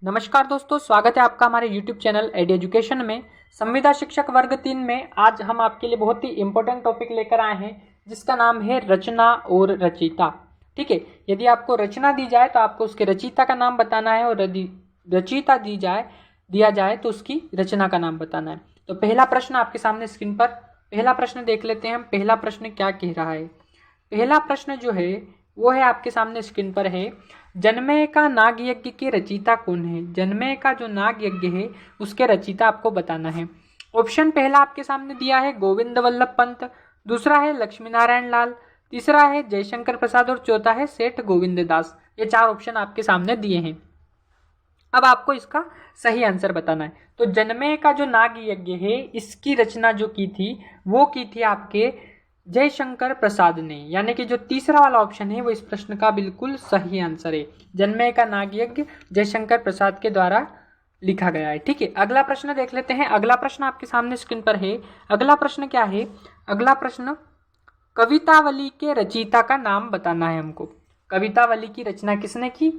नमस्कार दोस्तों, स्वागत है आपका हमारे YouTube चैनल एडी एजुकेशन में। संविदा शिक्षक वर्ग 3 में आज हम आपके लिए बहुत ही इंपॉर्टेंट टॉपिक लेकर आए हैं जिसका नाम है रचना और रचयिता। ठीक है, यदि आपको रचना दी जाए तो आपको उसके रचयिता का नाम बताना है और यदि रचयिता दिया जाए तो उसकी रचना का नाम बताना है। तो पहला प्रश्न आपके सामने स्क्रीन पर पहला प्रश्न देख लेते हैं हम। पहला प्रश्न क्या कह रहा है? पहला प्रश्न जो है वो है आपके सामने स्क्रीन पर है, जन्में का नाग यज्ञ के रचयिता कौन है? जन्में का जो नाग यज्ञ है उसके रचयिता आपको बताना है। ऑप्शन पहला आपके सामने दिया है गोविंद वल्लभ पंत, दूसरा है लक्ष्मी नारायण लाल, तीसरा है जयशंकर प्रसाद और चौथा है सेठ गोविंद दास। ये चार ऑप्शन आपके सामने दिए हैं। अब आपको इसका सही आंसर बताना है। तो जन्में का जो नाग यज्ञ है इसकी रचना जो की थी वो की थी आपके जयशंकर प्रसाद ने, यानी कि जो तीसरा वाला ऑप्शन है वो इस प्रश्न का बिल्कुल सही आंसर है। जन्में का नाग यज्ञ जयशंकर प्रसाद के द्वारा लिखा गया है। ठीक है, अगला प्रश्न देख लेते हैं। अगला प्रश्न आपके सामने स्क्रीन पर है। अगला प्रश्न क्या है? अगला प्रश्न कवितावली के रचयिता का नाम बताना है हमको। कवितावली की रचना किसने की?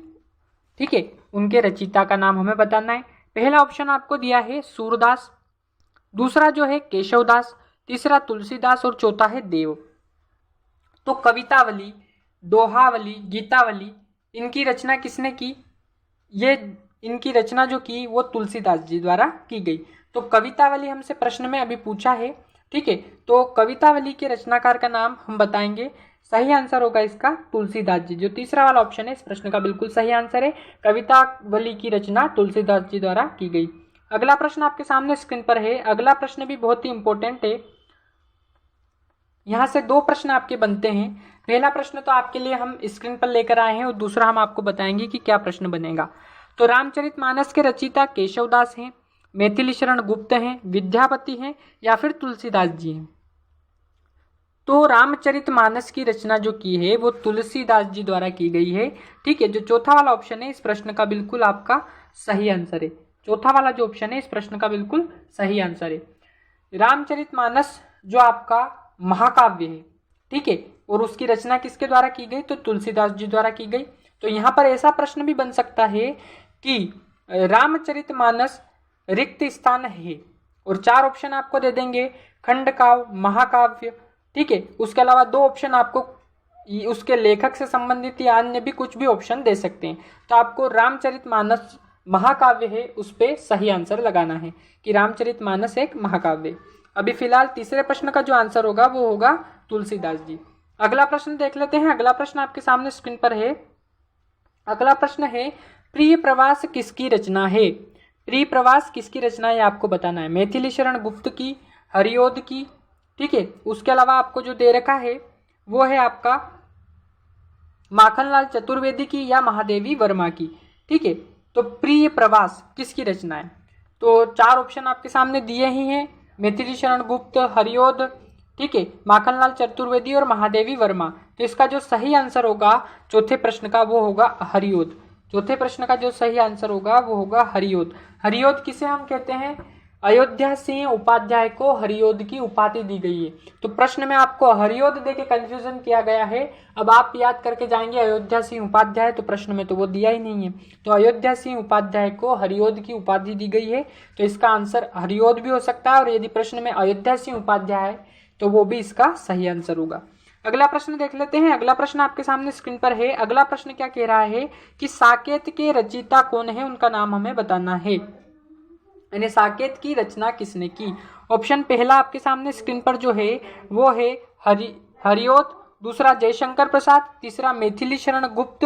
ठीक है, उनके रचयिता का नाम हमें बताना है। पहला ऑप्शन आपको दिया है सूरदास, दूसरा जो है केशवदास, तीसरा तुलसीदास और चौथा है देव। तो कवितावली, दोहावली, गीतावली इनकी रचना किसने की? ये इनकी रचना जो की वो तुलसीदास जी द्वारा की गई। तो कवितावली हमसे प्रश्न में अभी पूछा है। ठीक है, तो कवितावली के रचनाकार का नाम हम बताएंगे। सही आंसर होगा इसका तुलसीदास जी। जो तीसरा वाला ऑप्शन है इस प्रश्न का बिल्कुल सही आंसर है। कवितावली की रचना तुलसीदास जी द्वारा की गई। अगला प्रश्न आपके सामने स्क्रीन पर है। अगला प्रश्न भी बहुत ही इंपॉर्टेंट है। यहाँ से दो प्रश्न आपके बनते हैं। पहला प्रश्न तो आपके लिए हम स्क्रीन पर लेकर आए हैं और दूसरा हम आपको बताएंगे कि क्या प्रश्न बनेगा। तो रामचरितमानस के रचयिता केशवदास हैं, मैथिली शरण गुप्त हैं, विद्यापति हैं या फिर तुलसीदास जी हैं? तो रामचरितमानस की रचना जो की है वो तुलसीदास जी द्वारा की गई है। ठीक है, जो चौथा वाला ऑप्शन है इस प्रश्न का बिल्कुल आपका सही आंसर है। चौथा वाला जो ऑप्शन है इस प्रश्न का बिल्कुल सही आंसर है। रामचरितमानस जो आपका महाकाव्य है, ठीक है, और उसकी रचना किसके द्वारा की गई? तो तुलसीदास जी द्वारा की गई। तो यहाँ पर ऐसा प्रश्न भी बन सकता है कि रामचरितमानस रिक्त स्थान है और चार ऑप्शन आपको दे देंगे, खंडकाव्य, महाकाव्य। ठीक है, उसके अलावा दो ऑप्शन आपको उसके लेखक से संबंधित या अन्य भी कुछ भी ऑप्शन दे सकते हैं। तो आपको रामचरितमानस महाकाव्य है उस पर सही आंसर लगाना है कि रामचरितमानस एक महाकाव्य। अभी फिलहाल तीसरे प्रश्न का जो आंसर होगा वो होगा तुलसीदास जी। अगला प्रश्न देख लेते हैं। अगला प्रश्न आपके सामने स्क्रीन पर है। अगला प्रश्न है, प्रिय प्रवास किसकी रचना है? प्रिय प्रवास किसकी रचना है आपको बताना है। मैथिली शरण गुप्त की, हरिओद की, ठीक है, उसके अलावा आपको जो दे रखा है वो है आपका माखनलाल चतुर्वेदी की या महादेवी वर्मा की। ठीक है, तो प्रिय प्रवास किसकी रचना है? तो चार ऑप्शन आपके सामने दिए ही हैं, मैथिली शरण गुप्त, हरिओद, ठीक है, माखनलाल चतुर्वेदी और महादेवी वर्मा। तो इसका जो सही आंसर होगा चौथे प्रश्न का वो होगा हरिओद। चौथे प्रश्न का जो सही आंसर होगा वो होगा हरिओद। हरिओद किसे हम कहते हैं? अयोध्या सिंह उपाध्याय को हरिओद की उपाधि दी गई है। तो प्रश्न में आपको हरिओद देके कंफ्यूजन किया गया है। अब आप याद करके जाएंगे अयोध्या सिंह उपाध्याय, तो प्रश्न में तो वो दिया ही नहीं है। तो अयोध्या सिंह उपाध्याय को हरिओद की उपाधि दी गई है, तो इसका आंसर हरिओद भी हो सकता है। और यदि प्रश्न में अयोध्या सिंह उपाध्याय है तो वो भी इसका सही आंसर होगा। अगला प्रश्न देख लेते हैं। अगला प्रश्न आपके सामने स्क्रीन पर है। अगला प्रश्न क्या कह रहा है कि साकेत के रचयिता कौन है, उनका नाम हमें बताना है। यानी साकेत की रचना किसने की? ऑप्शन पहला आपके सामने स्क्रीन पर जो है वो है हरिओद, दूसरा जयशंकर प्रसाद, तीसरा मैथिली शरण गुप्त,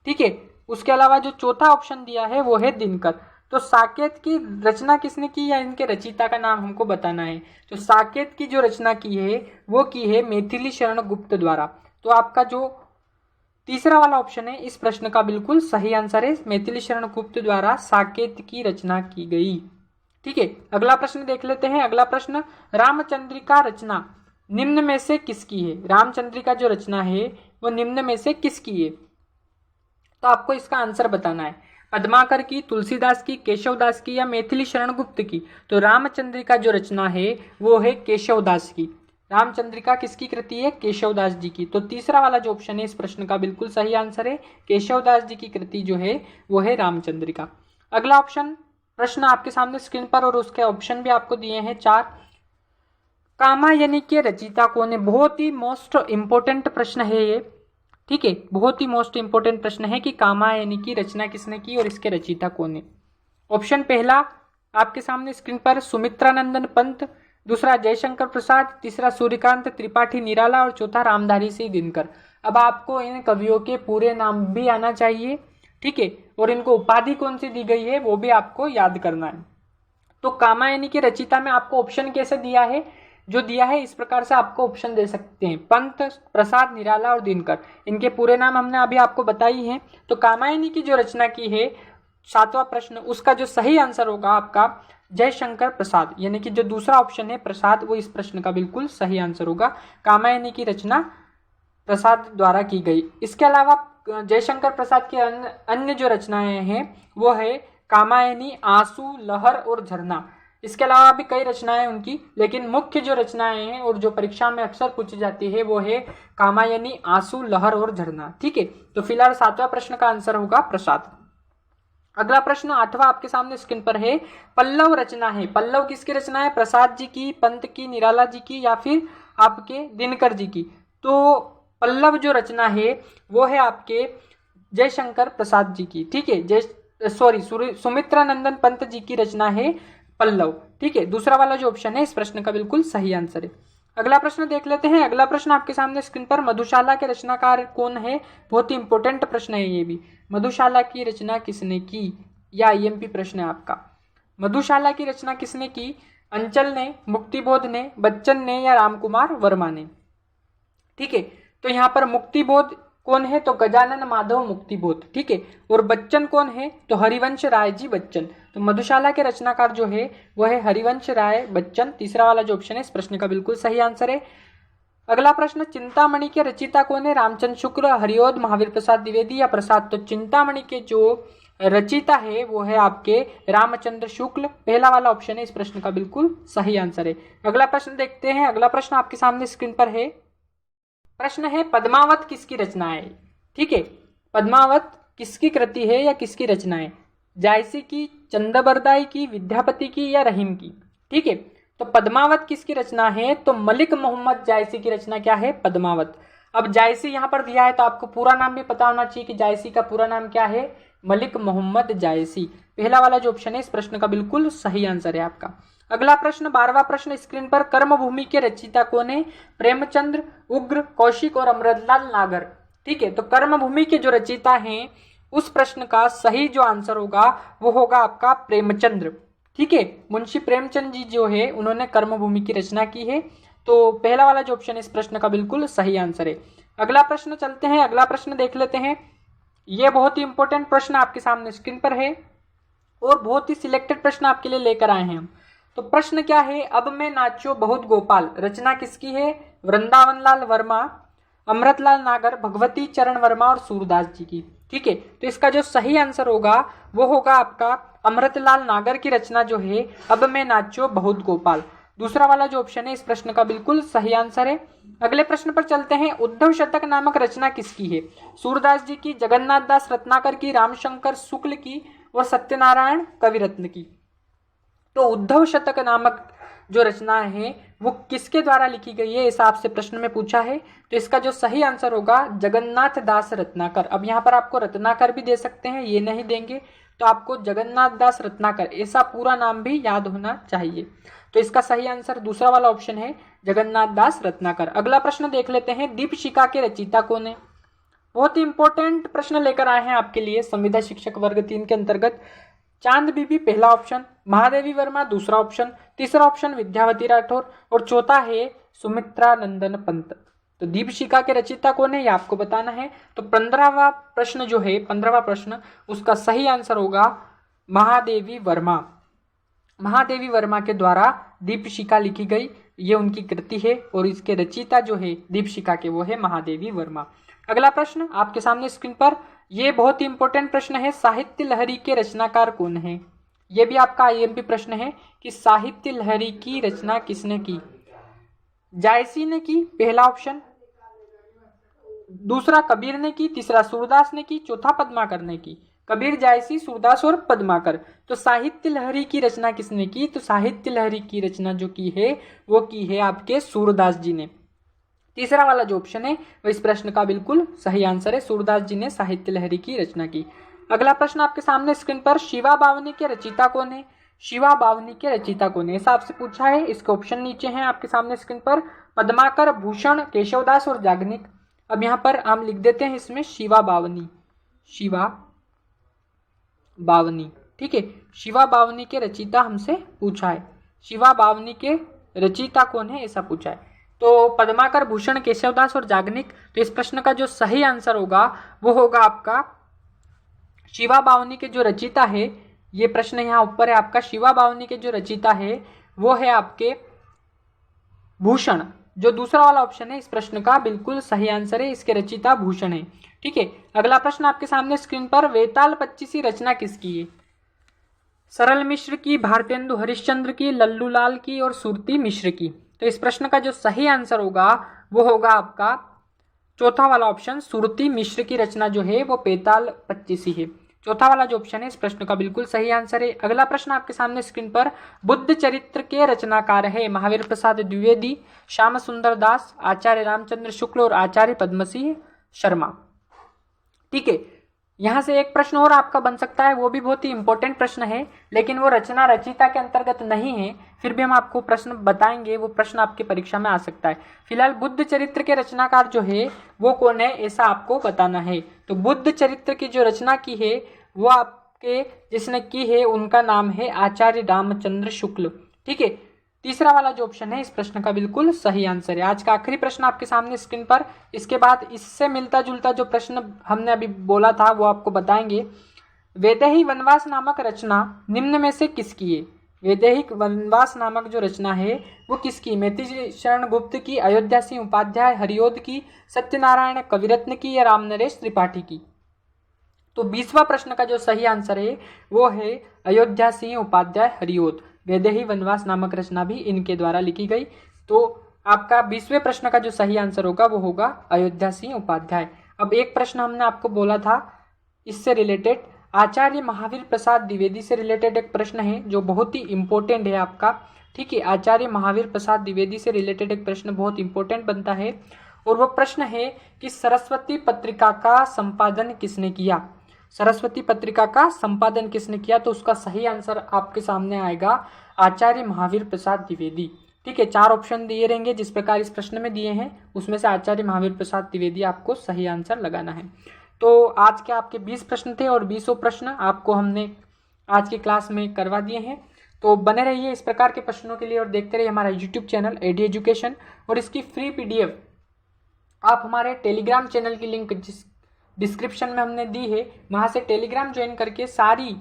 ठीक है, उसके अलावा जो चौथा ऑप्शन दिया है वो है दिनकर। तो साकेत की रचना किसने की या इनके रचयिता का नाम हमको बताना है। तो साकेत की जो रचना की है वो की है मैथिली शरण गुप्त द्वारा। तो आपका जो तीसरा वाला ऑप्शन है इस प्रश्न का बिल्कुल सही आंसर है, मैथिली शरण गुप्त द्वारा साकेत की रचना की गई। ठीक है, अगला प्रश्न देख लेते हैं। अगला प्रश्न, रामचंद्रिका रचना निम्न में से किसकी है? रामचंद्रिका जो रचना है वो निम्न में से किसकी है? तो आपको इसका आंसर बताना है। पद्माकर की, तुलसीदास की, केशवदास की या मैथिली शरण गुप्त की? तो रामचंद्रिका जो रचना है वो है केशवदास की। रामचंद्रिका किसकी कृति है? केशवदास जी की। तो तीसरा वाला जो ऑप्शन है इस प्रश्न का बिल्कुल सही आंसर है, केशवदास जी की कृति जो है वो है रामचंद्रिका। अगला ऑप्शन प्रश्न आपके सामने स्क्रीन पर और उसके ऑप्शन भी आपको दिए हैं 4। कामायनी के रचयिता कौन है? बहुत ही मोस्ट इंपोर्टेंट प्रश्न है ये, ठीक है, बहुत ही मोस्ट इंपोर्टेंट प्रश्न है कि कामायनी की रचना किसने की और इसके रचयिता कौन है। ऑप्शन पहला आपके सामने स्क्रीन पर सुमित्रानंदन पंत, दूसरा जयशंकर प्रसाद, तीसरा सूर्यकांत त्रिपाठी निराला और चौथा रामधारी सिंह दिनकर। अब आपको इन कवियों के पूरे नाम भी आना चाहिए, ठीक है, और इनको उपाधि कौन सी दी गई है वो भी आपको याद करना है। तो कामायनी के रचयिता में आपको ऑप्शन कैसे दिया है? जो दिया है इस प्रकार से आपको ऑप्शन दे सकते हैं, पंत, प्रसाद, निराला और दिनकर। इनके पूरे नाम हमने अभी आपको बताई हैं। तो कामायनी की जो रचना की है 7वां प्रश्न, उसका जो सही आंसर होगा आपका जयशंकर प्रसाद, यानी कि जो दूसरा ऑप्शन है प्रसाद, वो इस प्रश्न का बिल्कुल सही आंसर होगा। कामायनी की रचना प्रसाद द्वारा की गई। इसके अलावा जयशंकर प्रसाद की अन्य जो रचनाएं हैं वो है कामायनी, आंसू, लहर और झरना। इसके अलावा भी कई रचनाएं उनकी, लेकिन मुख्य जो रचनाएं हैं और जो परीक्षा में अक्सर पूछी जाती है वो है कामायनी, आंसू, लहर और झरना, ठीक है। तो फिलहाल 7वां प्रश्न का आंसर होगा प्रसाद। अगला प्रश्न 8वां आपके सामने स्क्रीन पर है, पल्लव रचना है। पल्लव किसकी रचना है? प्रसाद जी की, पंत की, निराला जी की या फिर आपके दिनकर जी की। तो पल्लव जो रचना है वो है आपके जयशंकर प्रसाद जी की, ठीक है। सुमित्रानंदन पंत जी की रचना है पल्लव, ठीक है। दूसरा वाला जो ऑप्शन है इस प्रश्न का बिल्कुल सही आंसर है। अगला प्रश्न देख लेते हैं। अगला प्रश्न आपके सामने स्क्रीन पर, मधुशाला के रचनाकार कौन है? बहुत ही इंपॉर्टेंट प्रश्न है ये भी। मधुशाला की रचना किसने की? या आईएमपी प्रश्न है आपका। मधुशाला की रचना किसने की? अंचल ने, मुक्तिबोध ने, बच्चन ने या रामकुमार वर्मा ने, ठीक है। तो यहाँ पर मुक्तिबोध कौन है? तो गजानन माधव मुक्तिबोध, ठीक है। और बच्चन कौन है? तो हरिवंश राय जी बच्चन। तो मधुशाला के रचनाकार जो है वह है हरिवंश राय बच्चन। तीसरा वाला जो ऑप्शन है इस प्रश्न का बिल्कुल सही आंसर है। अगला प्रश्न, चिंतामणि के रचयिता कौन है? रामचंद्र शुक्ल, हरिओद, महावीर प्रसाद द्विवेदी या प्रसाद। तो चिंतामणि के जो रचयिता है वो है आपके रामचंद्र शुक्ल। पहला वाला ऑप्शन है इस प्रश्न का बिल्कुल सही आंसर है। अगला प्रश्न देखते हैं। अगला प्रश्न आपके सामने स्क्रीन पर है। प्रश्न है, पद्मावत किसकी रचना है? ठीक है, पद्मावत किसकी कृति है या किसकी रचना है? जायसी की, चंदबरदाई की, विद्यापति की या रहीम की, ठीक है। तो पद्मावत किसकी रचना है? तो मलिक मोहम्मद जायसी की रचना क्या है? पद्मावत। अब जायसी यहां पर दिया है तो आपको पूरा नाम भी पता होना चाहिए कि जायसी का पूरा नाम क्या है? मलिक मोहम्मद जायसी। पहला वाला जो ऑप्शन है इस प्रश्न का बिल्कुल सही आंसर है आपका। अगला प्रश्न, 12वां प्रश्न स्क्रीन पर, कर्मभूमि के रचयिता कौन है? प्रेमचंद्र, उग्र, कौशिक और अमृतलाल नागर, ठीक है। तो कर्मभूमि के जो रचयिता हैं उस प्रश्न का सही जो आंसर होगा वो होगा आपका प्रेमचंद्र, ठीक है। मुंशी प्रेमचंद जी जो है उन्होंने कर्मभूमि की रचना की है। तो पहला वाला जो ऑप्शन है इस प्रश्न का बिल्कुल सही आंसर है। अगला प्रश्न चलते हैं, अगला प्रश्न देख लेते हैं। यह बहुत ही इंपॉर्टेंट प्रश्न आपके सामने स्क्रीन पर है और बहुत ही सिलेक्टेड प्रश्न आपके लिए लेकर आए हैं हम। तो प्रश्न क्या है? अब मैं नाचो बहुत गोपाल रचना किसकी है? वृंदावन लाल वर्मा, अमृतलाल नागर, भगवती चरण वर्मा और सूरदास जी की, ठीक है। तो इसका जो सही आंसर होगा वो होगा आपका अमृतलाल नागर की रचना जो है अब मैं नाचो बहुत गोपाल। दूसरा वाला जो ऑप्शन है इस प्रश्न का बिल्कुल सही आंसर है। अगले प्रश्न पर चलते हैं। उद्धव शतक नामक रचना किसकी है? सूरदास जी की, जगन्नाथ दास रत्नाकर की, रामशंकर शुक्ल की और सत्यनारायण कविरत्न की। तो उद्धव शतक नामक जो रचना है वो किसके द्वारा लिखी गई है, ऐसा आपसे प्रश्न में पूछा है। तो इसका जो सही आंसर होगा जगन्नाथ दास रत्नाकर। अब यहाँ पर आपको रत्नाकर भी दे सकते हैं, ये नहीं देंगे तो आपको जगन्नाथ दास रत्नाकर ऐसा पूरा नाम भी याद होना चाहिए। तो इसका सही आंसर दूसरा वाला ऑप्शन है जगन्नाथ दास रत्नाकर। अगला प्रश्न देख लेते हैं। दीपशिखा के रचयिता कौन है? बहुत ही इंपॉर्टेंट प्रश्न लेकर आए हैं आपके लिए संविदा शिक्षक वर्ग 3 के अंतर्गत। चांद बीबी पहला ऑप्शन, महादेवी वर्मा दूसरा ऑप्शन, तीसरा ऑप्शन विद्यावती राठौर और चौथा है सुमित्रानंदन पंत। तो दीपशिखा के रचयिता कौन है ये आपको बताना है। तो 15वां प्रश्न जो है 15वां प्रश्न उसका सही आंसर होगा महादेवी वर्मा। महादेवी वर्मा के द्वारा दीपशिखा लिखी गई, ये उनकी कृति है और इसके रचयिता जो है दीपशिखा के वो है महादेवी वर्मा। अगला प्रश्न आपके सामने स्क्रीन पर, यह बहुत ही इंपॉर्टेंट प्रश्न है। साहित्य लहरी के रचनाकार कौन है? यह भी आपका आईएमपी प्रश्न है कि साहित्य लहरी की रचना किसने की? जायसी ने की, पहला ऑप्शन, दूसरा कबीर ने की, तीसरा सूरदास ने की, चौथा पद्माकर ने की। कबीर जायसी, सूरदास और पद्माकर। तो साहित्य लहरी की रचना किसने की? तो साहित्य लहरी की रचना जो की है वो की है आपके सूरदास जी ने। तीसरा वाला जो ऑप्शन है वो इस प्रश्न का बिल्कुल सही आंसर है, सूरदास जी ने साहित्य लहरी की रचना की। अगला प्रश्न आपके सामने स्क्रीन पर, शिवा बावनी के रचयिता कौन है? शिवा बावनी के रचयिता कौन है, ऐसा आपसे पूछा है। इसके ऑप्शन नीचे हैं आपके सामने स्क्रीन पर, पद्माकर, भूषण, केशवदास और याज्ञनिक। अब यहाँ पर हम लिख देते हैं इसमें शिवा बावनी, शिवा बावनी, ठीक है। शिवा बावनी के रचयिता हमसे पूछा है, शिवा बावनी के रचयिता कौन है ऐसा पूछा है। तो पद्माकर, भूषण, केशवदास और याज्ञनिक। तो इस प्रश्न का जो सही आंसर होगा वो होगा आपका शिवा बावनी के जो रचयिता है, ये प्रश्न यहाँ ऊपर है आपका, शिवा बावनी के जो रचयिता है वो है आपके भूषण। जो दूसरा वाला ऑप्शन है इस प्रश्न का बिल्कुल सही आंसर है, इसके रचयिता भूषण है, ठीक है। अगला प्रश्न आपके सामने स्क्रीन पर, वेताल पच्चीसी रचना किसकी है? सरल मिश्र की, भारतेंदु हरिश्चंद्र की, लल्लूलाल की और सुरती मिश्र की। तो इस प्रश्न का जो सही आंसर होगा वो होगा आपका चौथा वाला ऑप्शन, सुरती मिश्र की रचना जो है वो वेताल पच्चीसी है। चौथा वाला जो ऑप्शन है इस प्रश्न का बिल्कुल सही आंसर है। अगला प्रश्न आपके सामने स्क्रीन पर, बुद्ध चरित्र के रचनाकार है महावीर प्रसाद द्विवेदी, श्याम सुंदर दास, आचार्य रामचंद्र शुक्ल और आचार्य पद्मसिंह शर्मा, ठीक है। यहां से एक प्रश्न और आपका बन सकता है, वो भी बहुत ही इंपॉर्टेंट प्रश्न है, लेकिन वो रचना रचयिता के अंतर्गत नहीं है, फिर भी हम आपको प्रश्न बताएंगे, वो प्रश्न आपकी परीक्षा में आ सकता है। फिलहाल बुद्ध चरित्र के रचनाकार जो है वो कौन है ऐसा आपको बताना है। तो बुद्ध चरित्र की जो रचना की है वो आपके जिसने की है उनका नाम है आचार्य रामचंद्र शुक्ल, ठीक है। तीसरा वाला जो ऑप्शन है इस प्रश्न का बिल्कुल सही आंसर है। आज का आखिरी प्रश्न आपके सामने स्क्रीन पर, इसके बाद इससे मिलता जुलता जो प्रश्न हमने अभी बोला था वो आपको बताएंगे। वैदेही वनवास नामक रचना निम्न में से किसकी है? वैदेही वनवास नामक जो रचना है वो किसकी? मेति शरण गुप्त की, अयोध्या सिंह उपाध्याय हरिओद की, सत्यनारायण कविरत्न की या रामनरेश त्रिपाठी की? तो 20वां प्रश्न का जो सही आंसर है वो है अयोध्या सिंह उपाध्याय हरिओद। वैदेही वनवास नामक रचना भी इनके द्वारा लिखी गई। तो आपका 20वें प्रश्न का जो सही आंसर होगा वो होगा अयोध्या सिंह उपाध्याय। अब एक प्रश्न हमने आपको बोला था इससे रिलेटेड, आचार्य महावीर प्रसाद द्विवेदी से रिलेटेड एक प्रश्न है जो बहुत ही इंपॉर्टेंट है आपका, ठीक है। आचार्य महावीर प्रसाद द्विवेदी से रिलेटेड एक प्रश्न बहुत इंपॉर्टेंट बनता है और वो प्रश्न है कि सरस्वती पत्रिका का संपादन किसने किया? सरस्वती पत्रिका का संपादन किसने किया? तो उसका सही आंसर आपके सामने आएगा आचार्य महावीर प्रसाद द्विवेदी, ठीक है। 4 ऑप्शन दिए रहेंगे जिस प्रकार इस प्रश्न में दिए हैं, उसमें से आचार्य महावीर प्रसाद द्विवेदी आपको सही आंसर लगाना है। तो आज के आपके 20 प्रश्न थे और 20 प्रश्न आपको हमने आज की क्लास में करवा दिए हैं। तो बने रहिए इस प्रकार के प्रश्नों के लिए और देखते रहिए हमारा यूट्यूब चैनल एडी एजुकेशन, और इसकी फ्री PDF आप हमारे टेलीग्राम चैनल की लिंक जिस डिस्क्रिप्शन में हमने दी है, वहाँ से टेलीग्राम ज्वाइन करके सारी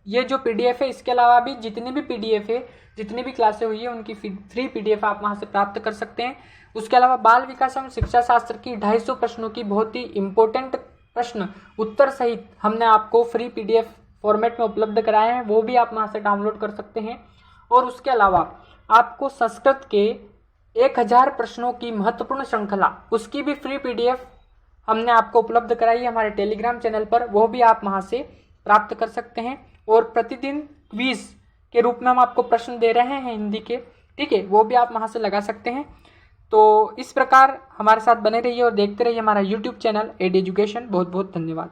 ये जो PDF है, इसके अलावा भी जितनी भी PDF है, जितनी भी क्लासें हुई है उनकी फ्री PDF आप वहाँ से प्राप्त कर सकते हैं। उसके अलावा बाल विकास एवं शिक्षा शास्त्र की 250 प्रश्नों की बहुत ही इंपॉर्टेंट प्रश्न उत्तर सहित हमने आपको फ्री PDF फॉर्मेट में उपलब्ध कराए हैं, वो भी आप वहाँ से डाउनलोड कर सकते हैं। और उसके अलावा आपको संस्कृत के 1000 प्रश्नों की महत्वपूर्ण श्रृंखला, उसकी भी फ्री PDF हमने आपको उपलब्ध कराई है हमारे टेलीग्राम चैनल पर, वो भी आप वहाँ से प्राप्त कर सकते हैं। और प्रतिदिन क्विज के रूप में हम आपको प्रश्न दे रहे हैं हिंदी के, ठीक है, वो भी आप वहाँ से लगा सकते हैं। तो इस प्रकार हमारे साथ बने रहिए और देखते रहिए हमारा यूट्यूब चैनल एडी एजुकेशन। बहुत बहुत धन्यवाद।